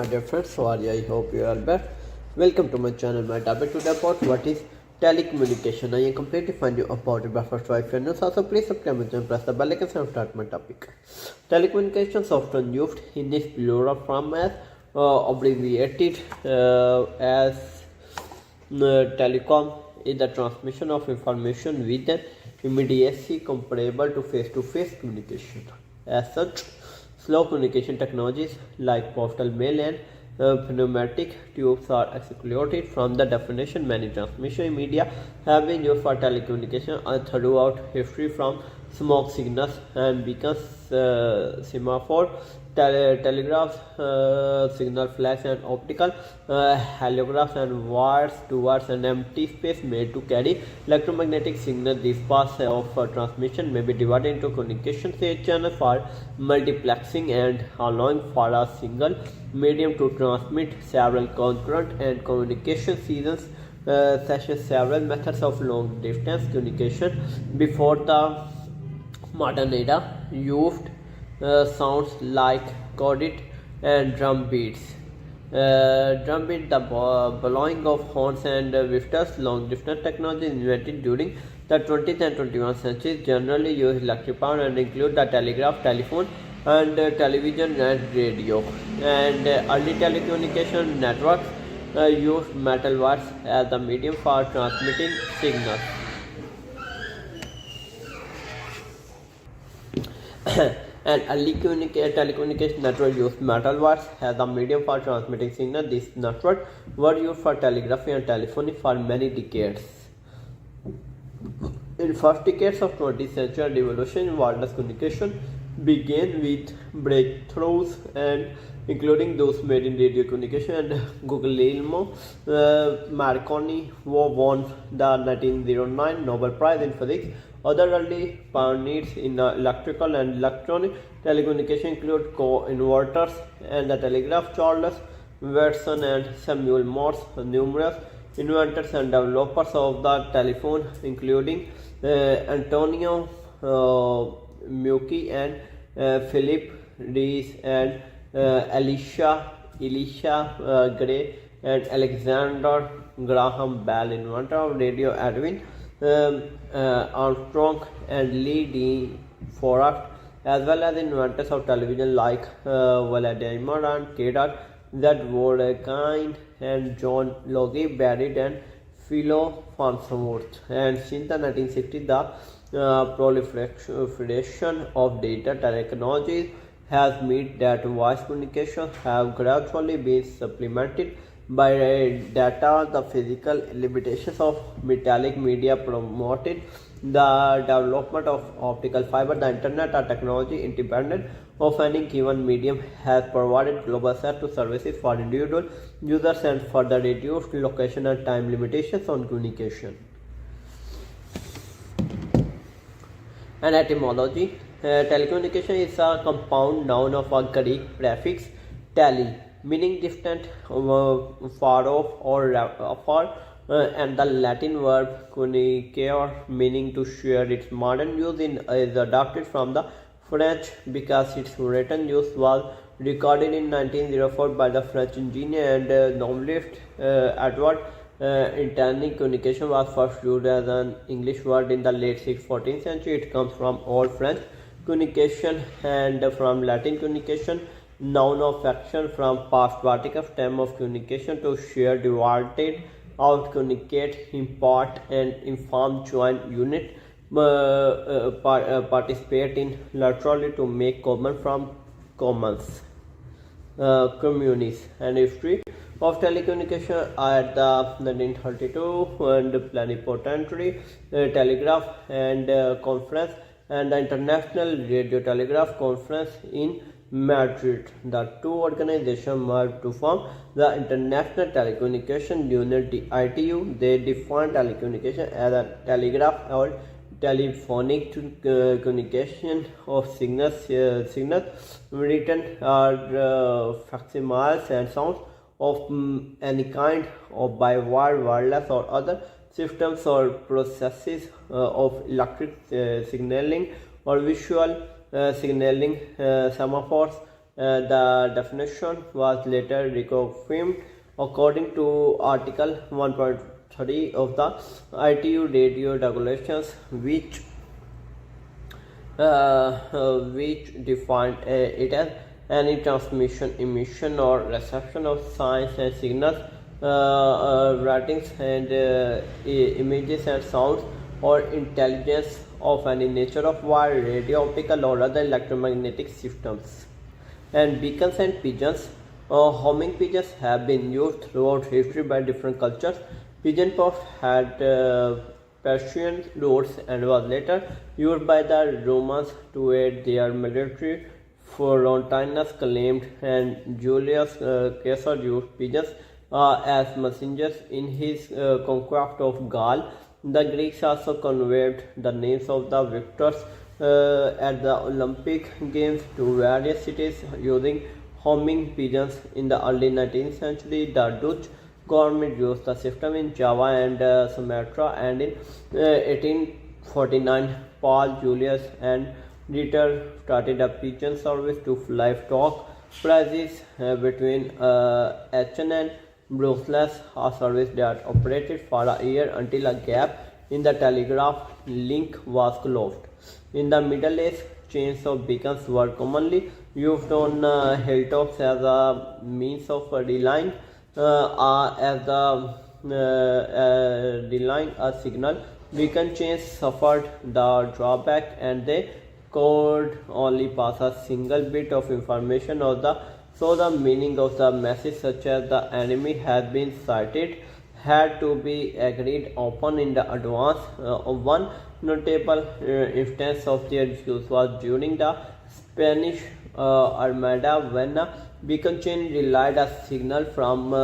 My dear friends, how are you? I hope you are well. Welcome to my channel. My topic today about what is telecommunication. I am completely find you about it, but first, if you know, also please subscribe my channel, press the bell icon and start my topic. Telecommunications often used in its plural form as abbreviated as telecom is the transmission of information with an immediacy comparable to face-to-face communication. As such, slow communication technologies like postal mail and pneumatic tubes are excluded from the definition. Many transmission media have been used for telecommunication throughout history, from smoke signals and beacons, semaphore, telegraphs, signal flags, and optical halographs and wires towards an empty space made to carry electromagnetic signals. These paths of transmission may be divided into communication channels for multiplexing and allowing for a single medium to transmit several concurrent and communication seasons, such as several methods of long distance communication before the modern era used sounds like coded and drum beats. Drum beat, the blowing of horns and whistles. Long distance technology invented during the 20th and 21st centuries generally use electric power and include the telegraph, telephone, and television and radio. And early telecommunication networks used metal wires as the medium for transmitting signals. And early telecommunication network used metal wires as a medium for transmitting signals. These networks were used for telegraphy and telephony for many decades. In first decades of 20th century, revolution in wireless communication began with breakthroughs and including those made in radio communication, and Guglielmo Marconi won the 1909 Nobel Prize in Physics. Other early pioneers in electrical and electronic telecommunication include co-inverters and the telegraph. Charles Watson and Samuel Morse, numerous inventors and developers of the telephone, including Antonio Meucci and Philip Rees and Elisha Gray and Alexander Graham Bell, inventor of radio. Edwin Armstrong and Lee D. Forrest, as well as inventors of television like Vladimir and Kedar Z. Wodekind and John Logie Barrett and Philo Farnsworth. And since the 1960s, the proliferation of data technologies has meant that voice communications have gradually been supplemented by data. The physical limitations of metallic media promoted the development of optical fiber. The internet, a technology independent of any given medium, has provided global access to services for individual users and further reduced location and time limitations on communication. And etymology. Telecommunication is a compound noun of a Greek prefix tele, meaning distant, far off, or afar, and the Latin verb communicare, meaning to share. Its modern use is adopted from the French because its written use was recorded in 1904 by the French engineer and novelist Edward Intending. Communication was first used as an English word in the late 14th century. It comes from Old French communication and from Latin communication, noun of action, from past participle stem of communication, to share, divided out, communicate, impart, and inform. Join, unit, participate in, laterally, to make common, from commons, communis. And history of telecommunication at the 1932 and plenipotentiary telegraph and conference and the International Radio Telegraph Conference in Madrid. The two organizations merged to form the International Telecommunication Union (ITU). They define telecommunication as a telegraph or telephonic communication of signals, written or facsimiles and sounds of any kind, or by wire, wireless, or other systems or processes of electric signaling or visual signaling, semaphores, The definition was later reconfirmed according to Article 1.3 of the ITU radio regulations, which defined it as any transmission, emission, or reception of signs and signals, writings and images and sounds, or intelligence of any nature of wire, radio, optical, or other electromagnetic systems. And beacons and pigeons. Homing pigeons have been used throughout history by different cultures. Pigeon pox had Persian roots and was later used by the Romans to aid their military. Frontinus claimed, and Julius Caesar used pigeons as messengers in his conquest of Gaul. The Greeks also conveyed the names of the victors at the Olympic Games to various cities using homing pigeons. In the early 19th century, the Dutch government used the system in Java and Sumatra, and in 1849, Paul Julius and Ritter started a pigeon service to livestock prices between Aachen and Brussels, a service that operated for a year until a gap in the telegraph link was closed. In the Middle Ages, chains of beacons were commonly used on hilltops as a means of relying a signal. Beacon chains suffered the drawback, and they could only pass a single bit of information so the meaning of the message, such as the enemy has been sighted, had to be agreed upon in the advance. One notable instance of their use was during the Spanish Armada, when a beacon chain relayed a signal from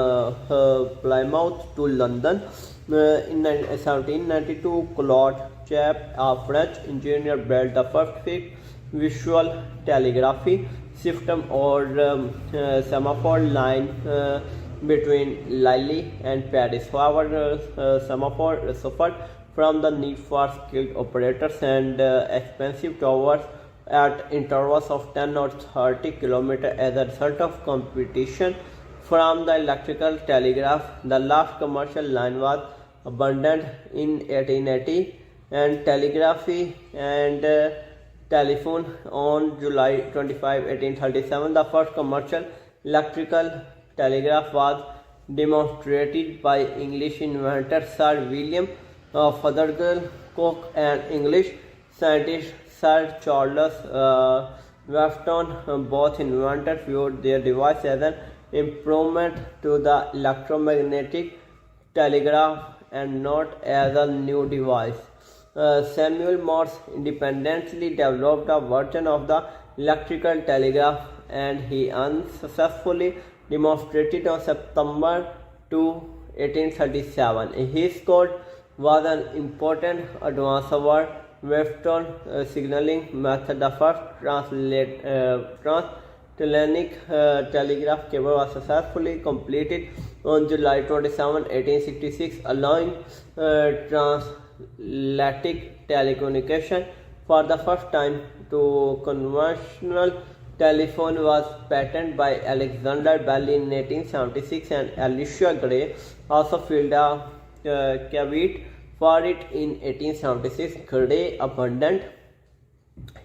Plymouth to London. In 1792, Claude Chap, a French engineer, built the first fixed visual telegraphy system, or semaphore line between Lille and Paris. However, semaphore suffered from the need for skilled operators and expensive towers at intervals of 10 or 30 kilometers. As a result of competition from the electrical telegraph, the last commercial line was abandoned in 1880, and telegraphy and telephone on July 25, 1837. The first commercial electrical telegraph was demonstrated by English inventor Sir William Fothergill Cook and English scientist Sir Charles Weston. Both inventors viewed their device as an improvement to the electromagnetic telegraph and not as a new device. Samuel Morse independently developed a version of the electrical telegraph, and he unsuccessfully demonstrated on September 2, 1837. His code was an important advance over Weston signaling method. The first transatlantic telegraph cable was successfully completed on July 27, 1866, allowing transatlantic telecommunication for the first time. To conventional telephone was patented by Alexander Bell in 1876, and Elisha Gray also filled a caveat for it in 1876. Gray abandoned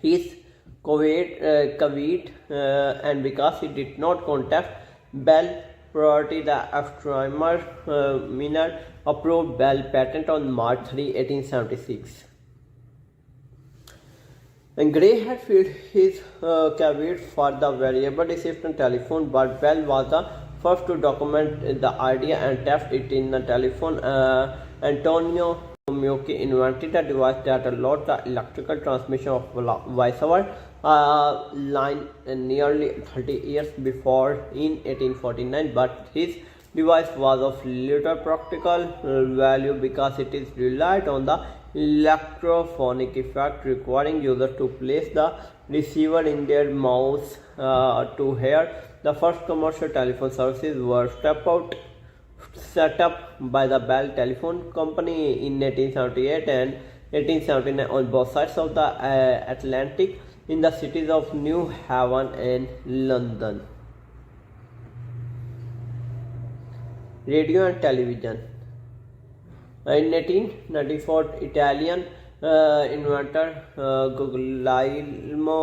his caveat and because he did not contact Bell priority, the astronomer Minard approved Bell patent on March 3, 1876. And Gray had filled his caveat for the variable reception telephone, but Bell was the first to document the idea and test it in the telephone. Antonio Meucci invented a device that allowed the electrical transmission of voice over line nearly 30 years before in 1849, but his device was of little practical value because it is relied on the electrophonic effect, requiring users to place the receiver in their mouths to hear. The first commercial telephone services were set up by the Bell Telephone Company in 1878 and 1879 on both sides of the Atlantic. in the cities of New Haven and London. Radio and television. In 1894, Italian inventor Guglielmo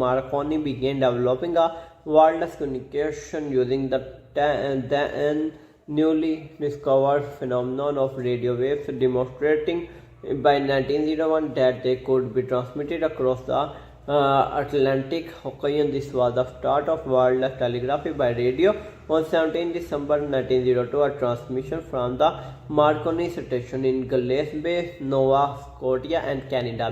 Marconi began developing a wireless communication using the then newly discovered phenomenon of radio waves, demonstrating by 1901 that they could be transmitted across the Atlantic Ocean. This was the start of wireless telegraphy by radio. On 17 December 1902, a transmission from the Marconi station in Gillespie, Nova Scotia and Canada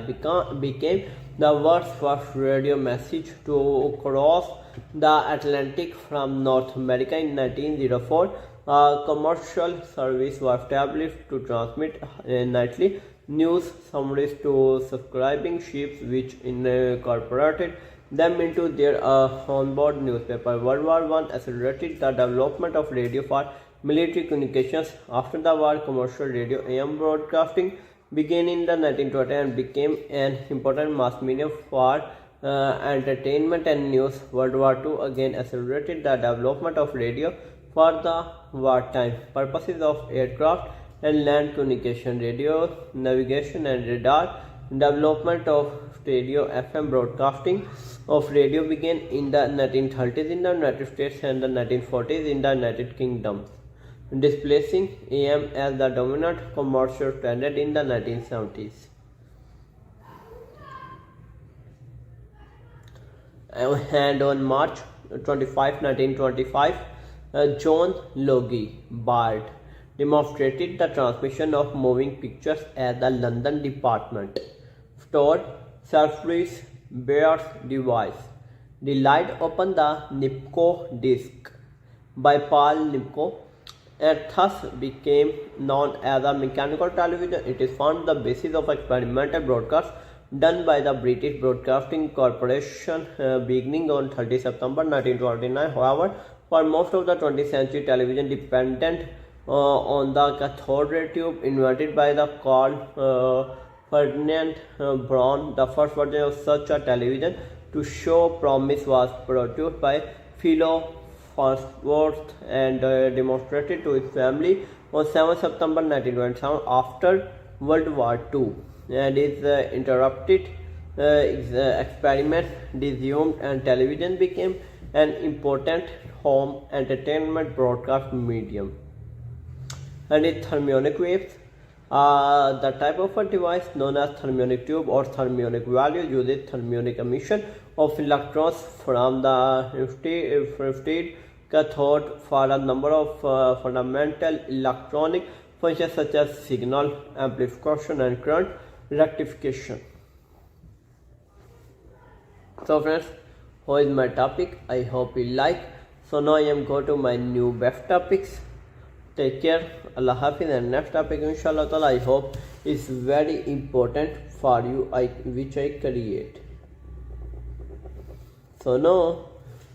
became the world's first radio message to cross the Atlantic from North America. In 1904, a commercial service was established to transmit nightly news summaries to subscribing ships, which incorporated them into their onboard newspaper. World War I accelerated the development of radio for military communications. After the war, commercial radio AM broadcasting began in the 1920s and became an important mass medium for entertainment and news. World War II again accelerated the development of radio for the wartime purposes of aircraft and land communication, radio navigation and radar. Development of stereo FM broadcasting of radio began in the 1930s in the United States and the 1940s in the United Kingdom, displacing AM as the dominant commercial standard in the 1970s. And on March 25, 1925, John Logie Baird demonstrated the transmission of moving pictures at the London Department Store Selfridge Baird's device. The light opened the Nipkow disc by Paul Nipkow and thus became known as a mechanical television. It is found the basis of experimental broadcasts done by the British Broadcasting Corporation beginning on 30 September 1929. However, for most of the 20th century, television depended on the cathode tube invented by the Carl Ferdinand Braun. The first version of such a television to show promise was produced by Philo Farnsworth and demonstrated to his family on 7 September 1927 after World War II, and his interrupted experiment resumed and television became an important home entertainment broadcast medium. And its thermionic waves, the type of a device known as thermionic tube or thermionic value, uses thermionic emission of electrons from the infrared cathode for a number of fundamental electronic functions such as signal amplification and current rectification. So friends, how is my topic? I hope you like. So now I am going to my new best topics. Take care. Allah Hafiz. And next topic inshallah ta'ala I hope is very important for you, which I create. So now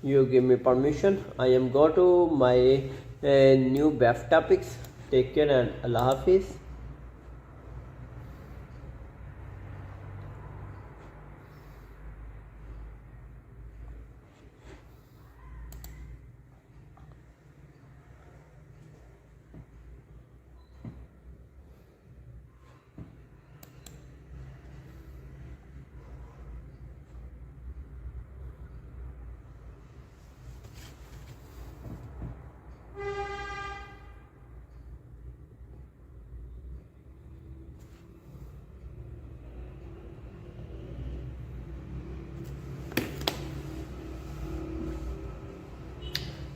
you give me permission. I am going to my new best topics. Take care and Allah Hafiz.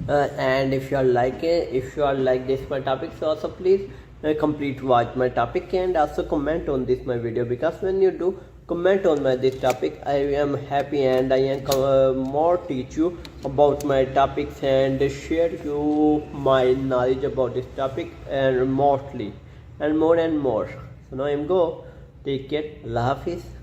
And if you are like this my topic, so also please complete watch my topic and also comment on this my video, because when you do comment on my this topic I am happy and I am more teach you about my topics and share you my knowledge about this topic and mostly and more. So now I am go. Take care. Allah Hafiz.